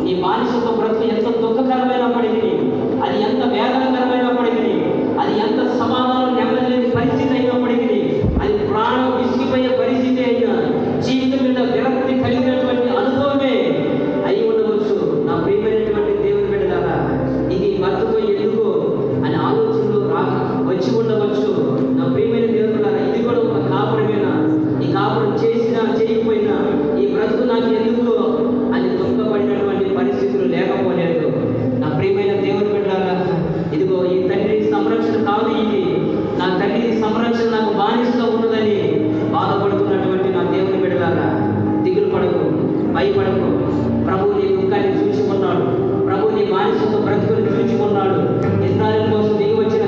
ఈ బానిసత్వ బ్రతుకు ఎంత దుఃఖకరమైనప్పటికీ, అది ఎంత వేదనకరమైనప్పటికీ, అది ఎంత సమాధానం నెమ్మలేని పరిస్థితి అయినప్పటికీ, అది ప్రాణం విసిగిపోయే పరిస్థితి అయినా, జీవితం మీద విరక్తి కలిగినటువంటి అనుభవమే అయి ఉండవచ్చు. నా ప్రియమైనటువంటి దేవుని బిడ్డలారా, ఇది బతుకు ఎందుకు అనే ఆలోచనలు వచ్చి ఉండవచ్చు. నా ప్రియమైన దేవుని బిడ్డలారా, ఇది కూడా ఒక కాపురమేనా? ఈ కాపురం చేసినా చేయకపోయినా ఈ బ్రతుకు నాకు ఎందుకు అని దుఃఖపడినటువంటి పరిస్థితులు లేకపోలేదు. నా ప్రియమైన దేవుని బిడ్డలారా, ఇదిగో ఈ తండ్రి సంరక్షణ కాదు, ఇది నా తండ్రి సంరక్షణ నాకు బానిసగా ఉన్నదని బాధపడుతున్నటువంటి నా దేవుని బిడ్డలారా, దిగులు పడకు, భయపడకు. ప్రభు నీ దుఃఖాన్ని చూసుకున్నాడు. ప్రభు నీ బానిసత్వ బ్రతుకుని చూసుకున్నాడు. ఇస్రాయేలు కోసం దిగి వచ్చి